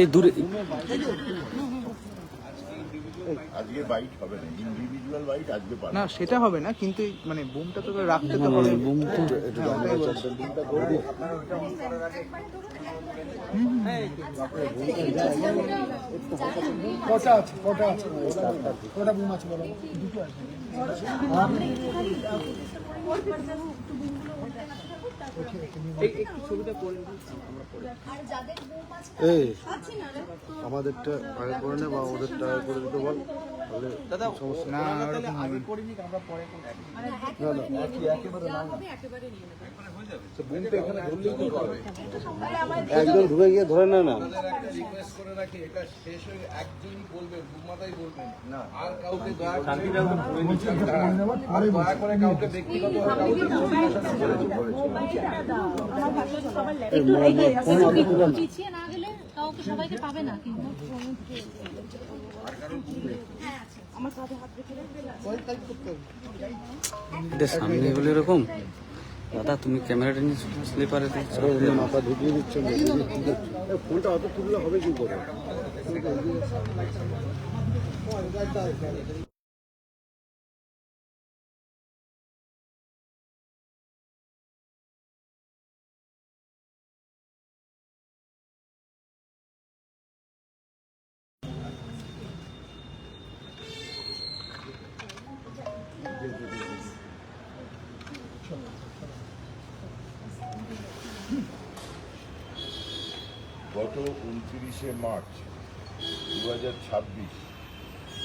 এই দূরে আজকে বাইট হবে না, ইন্ডিভিজুয়াল বাইট আজকে পারবে না, সেটা হবে না, কিন্তু মানে বুমটা তো রাখতে তো হবে। বুম তো কটা আছে কটা বুম আছে বলো? দুটো আছে। এই আমাদেরটা আগে করে নে বা ওদেরটা আগে করে দিতে বল, তাহলে দাদা না আগে করে নিক, আমরা পরে করছি। একদম ঢুকে গিয়ে ধরে না না রিকোয়েস্ট করে রাখি, এটা শেষ হয়ে একজনই বলবেন, বুমাতাই বলবেন না, আর কাউকে দয়া করে কাউকে ব্যক্তিগতভাবে পিছিয়ে না গেলে কাউকে সবাইকে পাবে না, কিন্তু এদের সামনে এগুলো এরকম। দাদা তুমি ক্যামেরাটা নিয়ে স্লিপারে মাথা ঢুকিয়ে দিচ্ছেন, ফোনটা অত তুললে হবে কি করে? গত 29শে মার্চ 2026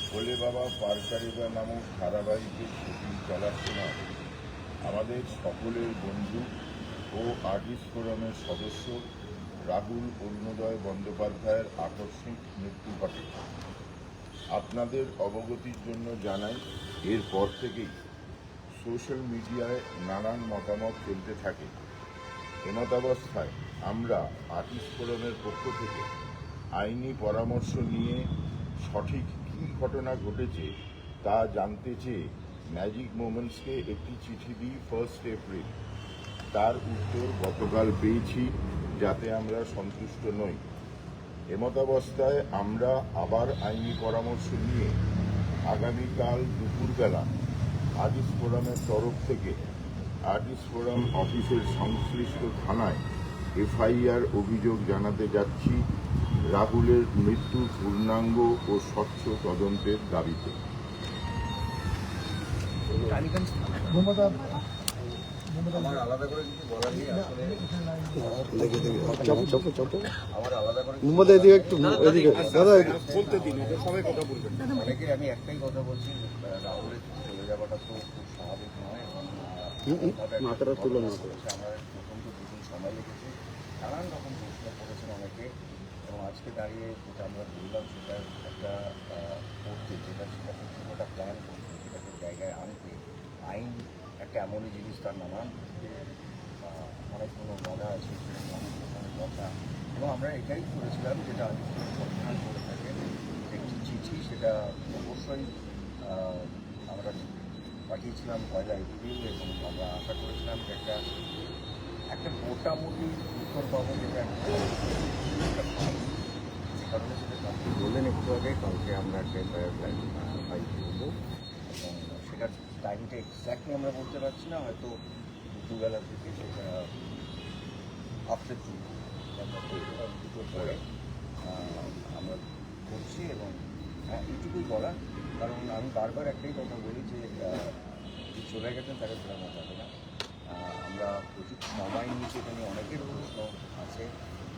ভোলে বাবা পারকারেবা নামক ধারাবাহিকের শুটিং চলার সময় আমাদের সকলের বন্ধু ও আর্টিস্ট ফোরামের সদস্য রাহুল অরুণোদয় বন্দ্যোপাধ্যায়ের আকস্মিক মৃত্যু ঘটে। আপনাদের অবগতির জন্য জানাই, এরপর থেকেই সোশ্যাল মিডিয়ায় নানান মতামত চলতে থাকে। এমতাবস্থায় আমরা আর্টিস্ট ফোরামের পক্ষ থেকে আইনি পরামর্শ নিয়ে সঠিক কী ঘটনা ঘটেছে তা জানতে চেয়ে ম্যাজিক মোমেন্টসকে একটি চিঠি দিই 1 এপ্রিল। তার উত্তর গতকাল পেয়েছি, যাতে আমরা সন্তুষ্ট নই। এমতাবস্থায় আমরা আবার আইনি পরামর্শ নিয়ে আগামীকাল দুপুরবেলা আর্টিস্ট ফোরামের তরফ থেকে আর্টিস্ট ফোরাম অফিসের সংশ্লিষ্ট থানায় এফআইআর অভিযোগ জানাতে যাচ্ছি রাহুলের মৃত্যুর পূর্ণাঙ্গ ও স্বচ্ছ তদন্তের দাবিতে। আমার আলাদা করে কিছু বলার নেই আসলে। আমার আলাদা করে মোহাম্মদ এদিকে একটু, এদিকে দাদা বলতে দিন, সবাই কথা বলবেন। অনেকে আমি একটাই কথা বলছি, রাহুলের চলে যাওয়াটা তো খুব স্বাভাবিক নয় এবং মাথাটা তুলে না আমরা প্রথম তো দুদিন সময় লেগেছে, নানান রকম প্রশ্ন করেছেন অনেকে, এবং আজকে দাঁড়িয়ে যেটা আমরা বললাম সেটা একটা করতে, সেটাকে পুরোটা প্ল্যান করতে, সেটাকে জায়গায় আনতে আইন একটা এমনই জিনিস, তার নানান অনেকগুলো বাধা আছে, অনেক কথা, এবং আমরা এটাই করেছিলাম যেটা আগে সবসময় করে থাকে, একটি চিঠি, সেটা অবশ্যই আমরা পাঠিয়েছিলাম 1 এপ্রিল, এবং আমরা আশা করেছিলাম যে একটা মোটামুটি উত্তর পাবো, যেটা একটা পাই। যে কারণে সেটা আপনি বললেন একটু আগে, কালকে আমরা একটা এফআইআর ফাইল করবো, এবং সেটার টাইমটা এক্স্যাক্টলি আমরা বলতে পারছি না, হয়তো দুপুরবেলা থেকে সেটা আফটার দুটোর পরে আমরা করছি। এবং এইটুকুই বলা, কারণ আমি বারবার একটাই কথা বলি যে চলে গেছেন তাকে ফেরানো যাবে না। আমরা প্রচুর সময় নিয়েছি, এখানে অনেকের প্রশ্ন আছে,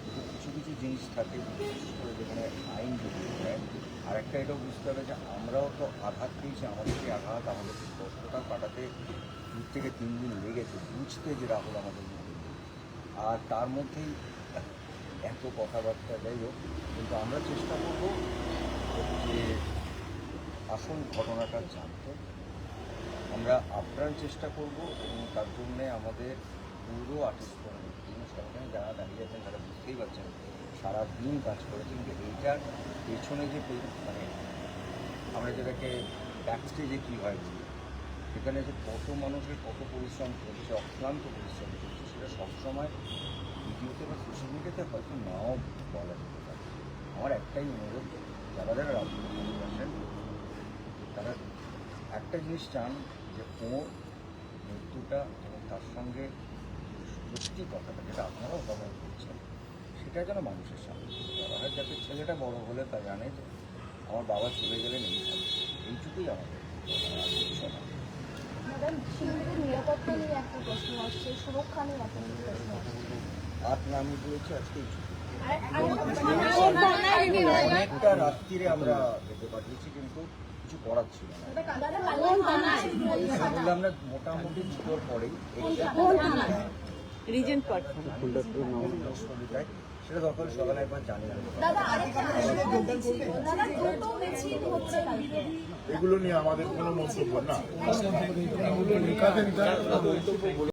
কিন্তু কিছু কিছু জিনিস থাকে, বিশেষ করে যেখানে আইন যদি হয়। আর একটা এটাও বুঝতে হবে যে আমরাও তো আঘাত পেয়েছি, আমাদেরকে আঘাত, আমাদেরকে কষ্টটা কাটাতে 2 থেকে 3 দিন লেগেছে বুঝতে যে রাহুল আমাদের মধ্যে, আর তার মধ্যেই এত কথাবার্তা, যাই হোক। কিন্তু আমরা চেষ্টা করব যে আসল ঘটনাটা জানতে, আমরা আপ্রাণ চেষ্টা করব, এবং তার জন্যে আমাদের পুরো আর্টিস্ট ফোরামের টিম, সেখানে যারা দাঁড়িয়ে আছেন তারা বুঝতেই পারছেন সারাদিন কাজ করেছেন। কিন্তু এইটার পেছনে যে মানে আমরা যেটাকে ব্যাক স্টেজে কী হয় বলি, সেখানে যে কত মানুষের কত পরিশ্রম করছে, অক্লান্ত পরিশ্রম করছে, সেটা সবসময় ভিডিওতে বা সোশ্যাল মিডিয়াতে হয়তো নাও বলা যেতে পারে। আমার একটাই অনুরোধ, যারা যারা রাজনীতি ভালোবাসেন তারা একটা জিনিস চান যে ওর মৃত্যুটা এবং তার সঙ্গে সত্যি কথাটা যেটা আপনারাও কভার করছেন সেটা যেন মানুষের সামনে তুলে ধরা হয়, যাতে ছেলেটা বড় হলে তা জানে যে আমার বাবা চলে গেলেন এই থাকবে, এইটুকুই আমাদের কিছু না। ম্যাডাম, শিলিগুড়ির নিরাপত্তা নিয়ে একটা প্রশ্ন আসছে, সুরক্ষা নিয়ে একটা প্রশ্ন আসছে। আট নামই বলেছে আজকে এইটুকু। দাদা, অনেকটা রাত্রিরে আমরা যেতে পাঠিয়েছি, কিন্তু কিছু করার ছিল না। বললাম না, মোটামুটি দুটোর পরেই রিজেন্ট পার্ট। সেটা দরকার সকালে একবার জানিয়ে দেবো। দাদা, আরেকটা প্রশ্ন ছিল, দাদা দ্রুত মিছিল হচ্ছে কালকে। এগুলো নিয়ে আমাদের কোনো মন্তব্য না।